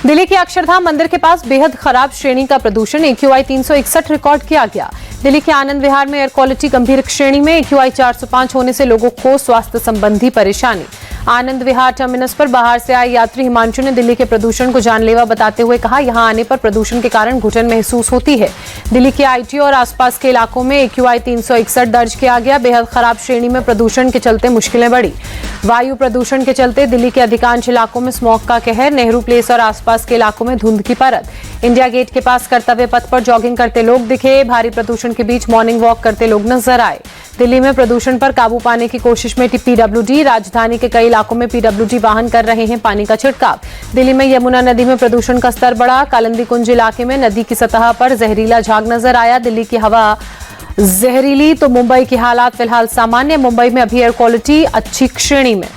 दिल्ली के अक्षरधाम मंदिर के पास बेहद खराब श्रेणी का प्रदूषण AQI 361 रिकॉर्ड किया गया। दिल्ली के आनंद विहार में एयर क्वालिटी गंभीर श्रेणी में AQI 405 होने से लोगों को स्वास्थ्य संबंधी परेशानी। आनंद विहार टर्मिनस पर बाहर से आए यात्री हिमांशु ने दिल्ली के प्रदूषण को जानलेवा बताते हुए कहा, यहां आने पर प्रदूषण के कारण घुटन महसूस होती है। दिल्ली के IT और आसपास के इलाकों में AQI 361 दर्ज किया गया। बेहद खराब श्रेणी में प्रदूषण के चलते मुश्किलें बढ़ी। वायु प्रदूषण के चलते दिल्ली के अधिकांश इलाकों में स्मॉग का कहर। नेहरू प्लेस और आसपास के इलाकों में धुंध की परत। इंडिया गेट के पास कर्तव्य पथ पर जॉगिंग करते लोग दिखे। भारी प्रदूषण के बीच मॉर्निंग वॉक करते लोग नजर आए। दिल्ली में प्रदूषण पर काबू पाने की कोशिश में PWD। राजधानी के कई इलाकों में PWD वाहन कर रहे हैं पानी का छिड़काव। दिल्ली में यमुना नदी में प्रदूषण का स्तर बढ़ा। कालिंदी कुंज इलाके में नदी की सतह पर जहरीला झाग नजर आया। दिल्ली की हवा जहरीली तो मुंबई के हालात फिलहाल सामान्य। मुंबई में अभी एयर क्वालिटी अच्छी श्रेणी में।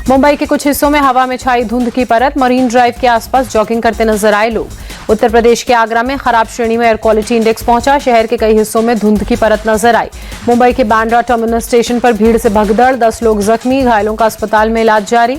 मुंबई के कुछ हिस्सों में हवा में छाई धुंध की परत। मरीन ड्राइव के आसपास जॉगिंग करते नजर आए लोग। उत्तर प्रदेश के आगरा में खराब श्रेणी में एयर क्वालिटी इंडेक्स पहुंचा। शहर के कई हिस्सों में धुंध की परत नजर आई। मुंबई के बांद्रा टर्मिनस स्टेशन पर भीड़ से भगदड़। 10 लोग जख्मी, घायलों का अस्पताल में इलाज जारी।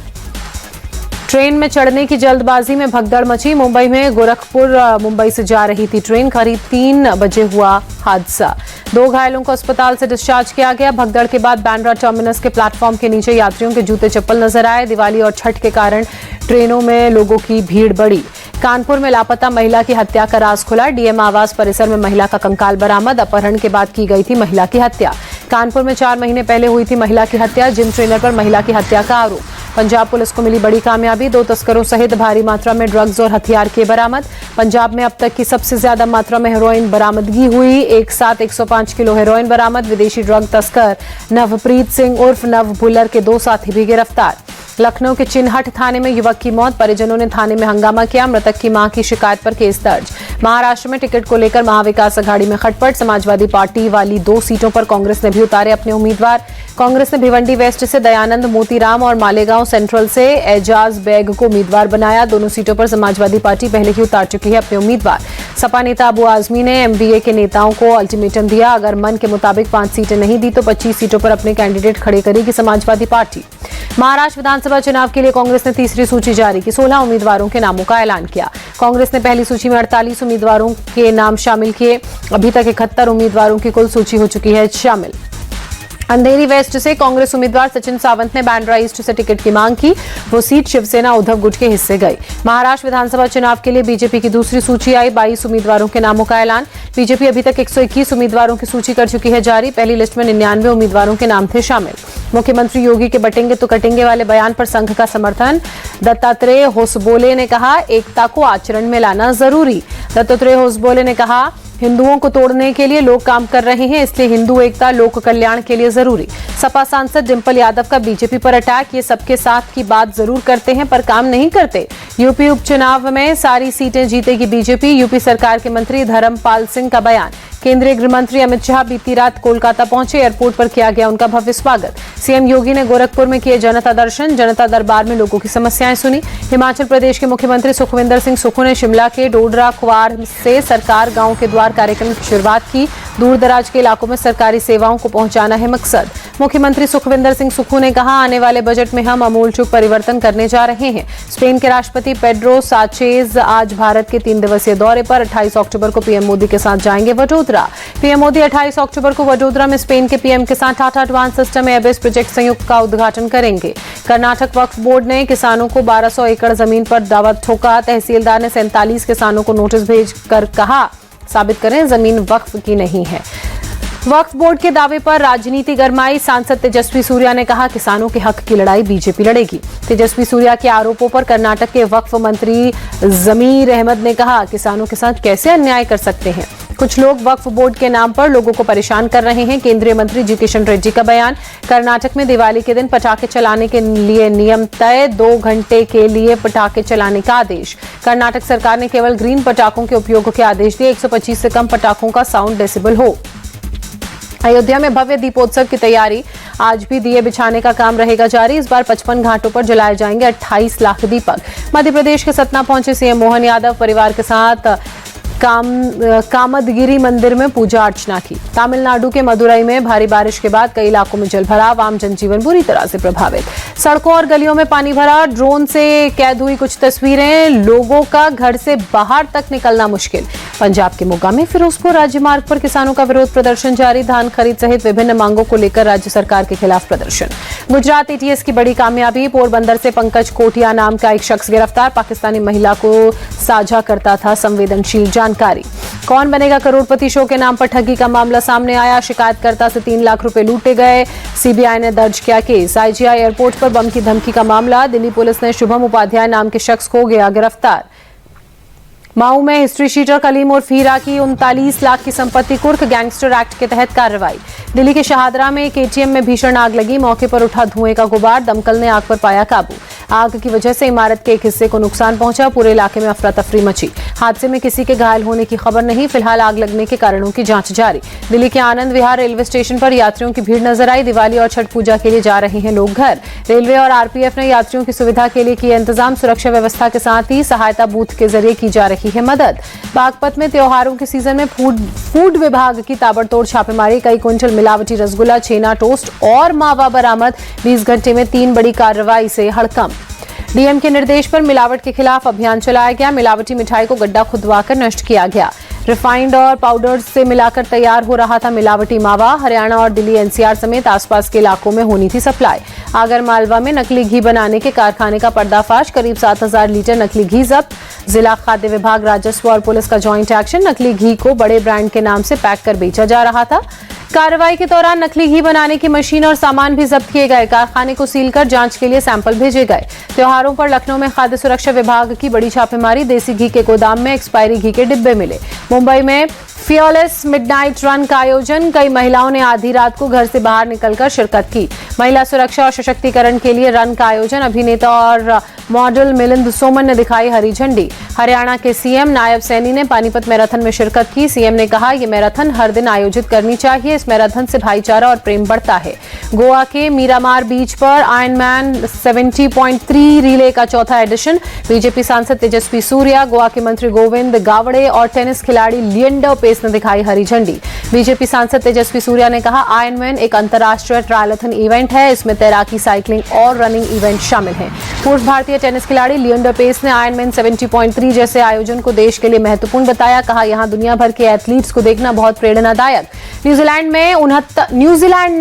ट्रेन में चढ़ने की जल्दबाजी में भगदड़ मची। मुंबई में गोरखपुर मुंबई से जा रही थी ट्रेन। करीब 3 बजे हुआ हादसा। 2 घायलों को अस्पताल से डिस्चार्ज किया गया। भगदड़ के बाद बांद्रा टर्मिनस के प्लेटफॉर्म के नीचे यात्रियों के जूते चप्पल नजर आए। दिवाली और छठ के कारण ट्रेनों में लोगों की भीड़ बढ़ी। कानपुर में लापता महिला की हत्या का राज खुला। DM आवास परिसर में महिला का कंकाल बरामद। अपहरण के बाद की गई थी महिला की हत्या। कानपुर में 4 महीने पहले हुई थी महिला की हत्या। जिम ट्रेनर पर महिला की हत्या का आरोप। पंजाब पुलिस को मिली बड़ी कामयाबी। 2 तस्करों सहित भारी मात्रा में ड्रग्स और हथियार किए बरामद। पंजाब में अब तक की सबसे ज्यादा मात्रा में हेरोइन बरामदगी हुई। एक साथ 105 किलो हेरोइन बरामद। विदेशी ड्रग तस्कर नवप्रीत सिंह उर्फ नव भुल्लर के 2 साथी भी गिरफ्तार। लखनऊ के चिन्हट थाने में युवक की मौत। परिजनों ने थाने में हंगामा किया। मृतक की मां की शिकायत पर केस दर्ज। महाराष्ट्र में टिकट को लेकर महाविकास अघाड़ी में खटपट। समाजवादी पार्टी वाली 2 सीटों पर कांग्रेस ने भी उतारे अपने उम्मीदवार। कांग्रेस ने भिवंडी वेस्ट से दयानंद मोतीराम और मालेगांव सेंट्रल से एजाज बेग को उम्मीदवार बनाया। दोनों सीटों पर समाजवादी पार्टी पहले ही उतार चुकी है अपने उम्मीदवार। सपा नेता अबू आजमी ने MBA के नेताओं को अल्टीमेटम दिया। अगर मन के मुताबिक 5 सीटें नहीं दी तो 25 सीटों पर अपने कैंडिडेट खड़े करेगी समाजवादी पार्टी। महाराष्ट्र विधानसभा चुनाव के लिए कांग्रेस ने तीसरी सूची जारी की। 16 उम्मीदवारों के नामों का ऐलान किया। कांग्रेस ने पहली सूची में 48 उम्मीदवारों के नाम शामिल किए। अभी तक 71 उम्मीदवारों की कुल सूची हो चुकी है शामिल। अंधेरी वेस्ट से कांग्रेस उम्मीदवार सचिन सावंत ने बांद्रा ईस्ट से टिकट की मांग की। वो सीट शिवसेना उद्धव गुट के हिस्से गई। महाराष्ट्र विधानसभा चुनाव के लिए बीजेपी की दूसरी सूची आई। 22 उम्मीदवारों के नामों का ऐलान। बीजेपी अभी तक 121 उम्मीदवारों की सूची कर चुकी है जारी। पहली लिस्ट में 99 उम्मीदवारों के नाम थे शामिल। मुख्यमंत्री योगी के बटेंगे तो कटेंगे वाले बयान पर संघ का समर्थन। दत्तात्रेय होसबोले ने कहा, एकता को आचरण में लाना जरूरी। दत्तात्रेय होसबोले ने कहा, हिंदुओं को तोड़ने के लिए लोग काम कर रहे हैं, इसलिए हिंदू एकता लोक कल्याण के लिए जरूरी। सपा सांसद डिंपल यादव का बीजेपी पर अटैक। ये सबके साथ की बात जरूर करते हैं पर काम नहीं करते। यूपी उपचुनाव में सारी सीटें जीतेगी बीजेपी। यूपी सरकार के मंत्री धर्मपाल सिंह का बयान। केंद्रीय गृह मंत्री अमित शाह बीती रात कोलकाता पहुंचे। एयरपोर्ट पर किया गया उनका भव्य स्वागत। सीएम योगी ने गोरखपुर में किए जनता दर्शन। जनता दरबार में लोगों की समस्याएं सुनी। हिमाचल प्रदेश के मुख्यमंत्री सुखविंदर सिंह सुक्खू ने शिमला के डोडरा क्वार से सरकार गांव के द्वार कार्यक्रम की शुरुआत की। दूर दराज के इलाकों में सरकारी सेवाओं को पहुंचाना है मकसद। मुख्यमंत्री सुखविंदर सिंह सुक्खू ने कहा, आने वाले बजट में हम आमूलचूल परिवर्तन करने जा रहे हैं। स्पेन के राष्ट्रपति पेड्रो साचेज आज भारत के 3 दिवसीय दौरे पर 28 अक्टूबर को पीएम मोदी के साथ जाएंगे वडोदरा। पीएम मोदी 28 अक्टूबर को वडोदरा में स्पेन के पीएम के साथ Tata advance system airbase project संयुक्त का उद्घाटन करेंगे। कर्नाटक वक्फ बोर्ड ने किसानों को 1200 एकड़ जमीन पर दावा ठोका। तहसीलदार ने 47 किसानों को नोटिस भेजकर कहा, साबित करें जमीन वक्फ की नहीं है। वक्फ बोर्ड के दावे पर राजनीति गरमाई। सांसद तेजस्वी सूर्या ने कहा, किसानों के हक की लड़ाई बीजेपी लड़ेगी। तेजस्वी सूर्या के आरोपों पर कर्नाटक के वक्फ मंत्री जमीर अहमद ने कहा, किसानों के साथ कैसे अन्याय कर सकते हैं। कुछ लोग वक्फ बोर्ड के नाम पर लोगों को परेशान कर रहे हैं। केंद्रीय मंत्री जी किशन रेड्डी का बयान। कर्नाटक में दिवाली के दिन पटाखे चलाने के लिए नियम तय। 2 घंटे के लिए पटाखे चलाने का आदेश। कर्नाटक सरकार ने केवल ग्रीन पटाखों के उपयोग के आदेश दिए। 125 से कम पटाखों का साउंड डेसिबल हो। अयोध्या में भव्य दीपोत्सव की तैयारी। आज भी दिए बिछाने का काम रहेगा जारी। इस बार 55 घाटों पर जलाए जाएंगे 28 लाख दीपक। मध्य प्रदेश के सतना पहुंचे सीएम मोहन यादव। परिवार के साथ कामदगिरी मंदिर में पूजा अर्चना की। तमिलनाडु के मदुरई में भारी बारिश के बाद कई इलाकों में जलभराव, आम जनजीवन बुरी तरह से प्रभावित। सड़कों और गलियों में पानी भरा, ड्रोन से कैद हुई कुछ तस्वीरें, लोगों का घर से बाहर तक निकलना मुश्किल। पंजाब के मोगा में फिरोजपुर राज्य मार्ग पर किसानों का विरोध प्रदर्शन जारी, धान खरीद सहित विभिन्न मांगों को लेकर राज्य सरकार के खिलाफ प्रदर्शन। गुजरात एटीएस की बड़ी कामयाबी, पोरबंदर से पंकज कोटिया नाम का एक शख्स गिरफ्तार, पाकिस्तानी महिला को साझा करता था संवेदनशील जानकारी। कौन बनेगा करोड़पति शो के नाम पर ठगी का मामला सामने आया, शिकायतकर्ता से 3 लाख रुपए लूटे गए, सीबीआई ने दर्ज किया केस। आईजीआई एयरपोर्ट पर बम की धमकी का मामला, दिल्ली पुलिस ने शुभम उपाध्याय नाम के शख्स को किया गिरफ्तार। माऊ में हिस्ट्री शीटर कलीम और फीरा की 39 लाख की संपत्ति कुर्क, गैंगस्टर एक्ट के तहत कार्रवाई। दिल्ली के शहादरा में एक एटीएम में भीषण आग लगी, मौके पर उठा धुएं का गुबार, दमकल ने आग पर पाया काबू। आग की वजह से इमारत के एक हिस्से को नुकसान पहुंचा, पूरे इलाके में अफरा तफरी मची। हादसे में किसी के घायल होने की खबर नहीं, फिलहाल आग लगने के कारणों की जांच जारी। दिल्ली के आनंद विहार रेलवे स्टेशन पर यात्रियों की भीड़ नजर आई, दिवाली और छठ पूजा के लिए जा रहे हैं लोग घर। रेलवे और आरपीएफ ने यात्रियों की सुविधा के लिए किए इंतजाम, सुरक्षा व्यवस्था के साथ ही सहायता बूथ के जरिए की जा रही है मदद। बागपत में त्योहारों के सीजन में फूड विभाग की ताबड़तोड़ छापेमारी, कई क्विंटल मिलावटी रसगुल्ला, छेना, टोस्ट और मावा बरामद, 20 घंटे में 3 बड़ी कार्रवाई से हड़कंप। डीएम के निर्देश पर मिलावट के खिलाफ अभियान चलाया गया, मिलावटी मिठाई को गड्ढा खुदवाकर नष्ट किया गया। रिफाइंड और पाउडर से मिलाकर तैयार हो रहा था मिलावटी मावा, हरियाणा और दिल्ली एनसीआर समेत आसपास के इलाकों में होनी थी सप्लाई। आगर मालवा में नकली घी बनाने के कारखाने का पर्दाफाश, करीब 7000 लीटर नकली घी जब्त। जिला खाद्य विभाग, राजस्व और पुलिस का ज्वाइंट एक्शन, नकली घी को बड़े ब्रांड के नाम से पैक कर बेचा जा रहा था। कार्रवाई के दौरान नकली घी बनाने की मशीन और सामान भी जब्त किए गए, कारखाने को सील कर जांच के लिए सैंपल भेजे गए। त्योहारों पर लखनऊ में खाद्य सुरक्षा विभाग की बड़ी छापेमारी, देसी घी के गोदाम में एक्सपायरी घी के डिब्बे मिले। मुंबई में फियरलेस मिडनाइट रन का आयोजन, कई महिलाओं ने आधी रात को घर से बाहर निकलकर शिरकत की। महिला सुरक्षा और सशक्तिकरण के लिए रन का आयोजन, अभिनेता और मॉडल मिलिंद सोमन ने दिखाई हरी झंडी। हरियाणा के सीएम नायब सैनी ने पानीपत मैराथन में शिरकत की। सीएम ने कहा, ये मैराथन हर दिन आयोजित करनी चाहिए, इस मैराथन से भाईचारा और प्रेम बढ़ता है। गोवा के मीरामार बीच पर आयरनमैन 70.3 रिले का चौथा एडिशन, बीजेपी सांसद तेजस्वी सूर्या, गोवा के मंत्री गोविंद गावड़े और टेनिस खिलाड़ी लिएंडर पेस ने दिखाई हरी झंडी। बीजेपी सांसद तेजस्वी सूर्या ने कहा, आयरनमैन एक अंतर्राष्ट्रीय ट्रायलथन इवेंट है, इसमें तैराकी, साइकिलिंग और रनिंग इवेंट शामिल हैं। पूर्व भारतीय टेनिस खिलाड़ी लिएंडर पेस ने आयरनमैन 70.3 जैसे आयोजन को देश के लिए महत्वपूर्ण बताया, कहा यहां दुनिया भर के एथलीट्स को देखना बहुत प्रेरणादायक। न्यूजीलैंड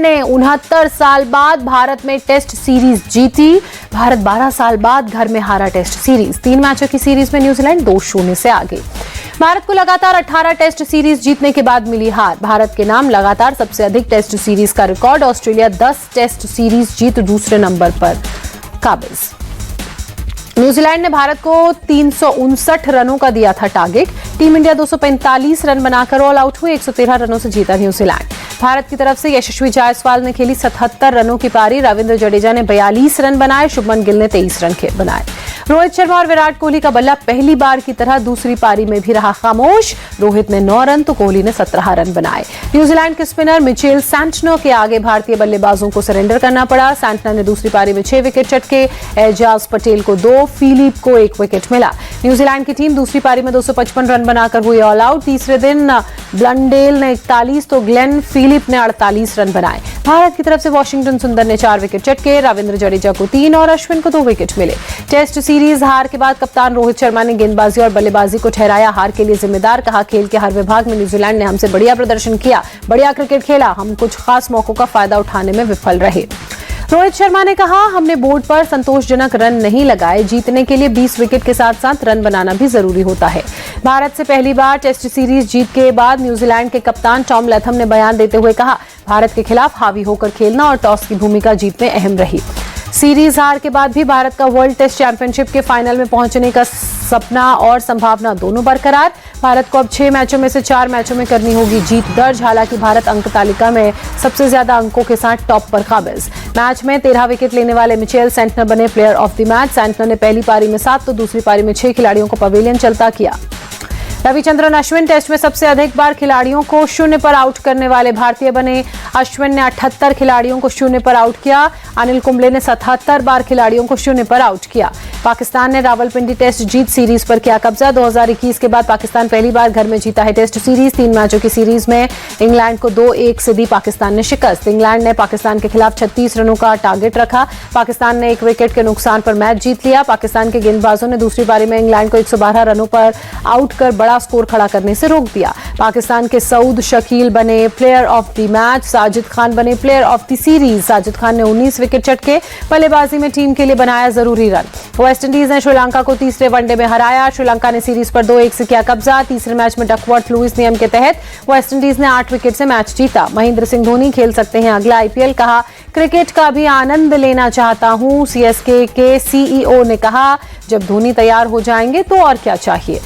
ने 69 साल बाद भारत में टेस्ट सीरीज जीती। भारत 12 साल बाद घर में हारा टेस्ट सीरीज, 3 मैचों की सीरीज में न्यूजीलैंड 2-0 से आगे। भारत को लगातार 18 टेस्ट सीरीज जीतने के बाद मिली हार, भारत के नाम लगातार सबसे अधिक टेस्ट सीरीज का रिकॉर्ड। ऑस्ट्रेलिया 10 टेस्ट सीरीज जीत दूसरे नंबर पर काबिज। न्यूजीलैंड ने भारत को 359 रनों का दिया था टारगेट। टीम इंडिया 245 रन बनाकर ऑल आउट हुई, 113 रनों से जीता न्यूजीलैंड। भारत की तरफ से यशस्वी जायसवाल ने खेली 77 रनों की पारी, रविंद्र जडेजा ने 42 रन बनाए, शुभमन गिल ने 23 रन बनाए। रोहित शर्मा और विराट कोहली का बल्ला पहली बार की तरह दूसरी पारी में भी रहा खामोश, रोहित ने 9 रन तो कोहली ने 17 रन बनाए। न्यूजीलैंड के स्पिनर मिचेल सैंटनर के आगे भारतीय बल्लेबाजों को सरेंडर करना पड़ा। सैंटनर ने दूसरी पारी में 6 विकेट चटके, एजाज पटेल को 2, फिलिप को 1 विकेट मिला। न्यूजीलैंड की टीम दूसरी पारी में 255 रन बनाकर हुई ऑल आउट। तीसरे दिन ब्लंडेल ने 41 तो ग्लेन फिलिप ने 48 रन बनाए। भारत की तरफ से वॉशिंगटन सुंदर ने 4 विकेट चटके, रविंद्र जडेजा को 3 और अश्विन को 2 विकेट मिले। टेस्ट सीरीज हार के बाद कप्तान रोहित शर्मा ने गेंदबाजी और बल्लेबाजी को ठहराया हार के लिए जिम्मेदार, कहा खेल के हर विभाग में न्यूजीलैंड ने हमसे बढ़िया प्रदर्शन किया, बढ़िया क्रिकेट खेला, हम कुछ खास मौकों का फायदा उठाने में विफल रहे। रोहित शर्मा ने कहा, हमने बोर्ड पर संतोषजनक रन नहीं लगाए, जीतने के लिए 20 विकेट के साथ साथ रन बनाना भी जरूरी होता है। भारत से पहली बार टेस्ट सीरीज जीत के बाद न्यूजीलैंड के कप्तान टॉम लैथम ने बयान देते हुए कहा, भारत के खिलाफ हावी होकर खेलना और टॉस की भूमिका जीत में अहम रही। सीरीज हार के बाद भी भारत का वर्ल्ड टेस्ट चैंपियनशिप के फाइनल में पहुंचने का सपना और संभावना दोनों बरकरार। भारत को अब 6 मैचों में से 4 मैचों में करनी होगी जीत दर्ज। हालांकि भारत अंक तालिका में सबसे ज्यादा अंकों के साथ टॉप पर काबिज। मैच में 13 विकेट लेने वाले मिचेल सैंटनर बने player of the match. Santner ने पहली पारी में 7 तो दूसरी पारी में 6 खिलाड़ियों को पवेलियन चलता किया। रविचंद्रन अश्विन टेस्ट में सबसे अधिक बार खिलाड़ियों को शून्य पर आउट करने वाले भारतीय बने। अश्विन ने 78 खिलाड़ियों को शून्य पर आउट किया। अनिल कुंबले ने 77 बार खिलाड़ियों को शून्य पर आउट किया। पाकिस्तान ने रावलपिंडी टेस्ट जीत सीरीज पर किया कब्जा। 2021 के बाद पाकिस्तान पहली बार घर में जीता है टेस्ट सीरीज। 3 मैचों की सीरीज में इंग्लैंड को 2-1 से दी पाकिस्तान ने शिकस्त। इंग्लैंड ने पाकिस्तान के खिलाफ 36 रनों का टारगेट रखा। पाकिस्तान ने 1 विकेट के नुकसान पर मैच जीत लिया। पाकिस्तान के गेंदबाजों ने दूसरी पारी में इंग्लैंड को 112 रनों पर आउट कर बड़ा स्कोर खड़ा करने से रोक दिया। पाकिस्तान के सऊद शकील बने player of the match. Sajid Khan बने player of the series. Sajid Khan ने 19 विकेट चटके। बल्लेबाजी में टीम के लिए बनाया जरूरी रन। वेस्टइंडीज ने श्रीलंका को तीसरे वनडे में हराया। श्रीलंका ने सीरीज पर 2-1 से किया कब्जा। तीसरे मैच में डकवर्थ लुइस नियम के तहत वेस्टइंडीज ने 8 विकेट से मैच जीता। महेंद्र सिंह धोनी खेल सकते हैं अगला आईपीएल। कहा, क्रिकेट का भी आनंद लेना चाहता हूं। सीएसके के सीईओ ने कहा, जब धोनी तैयार हो जाएंगे तो और क्या चाहिए।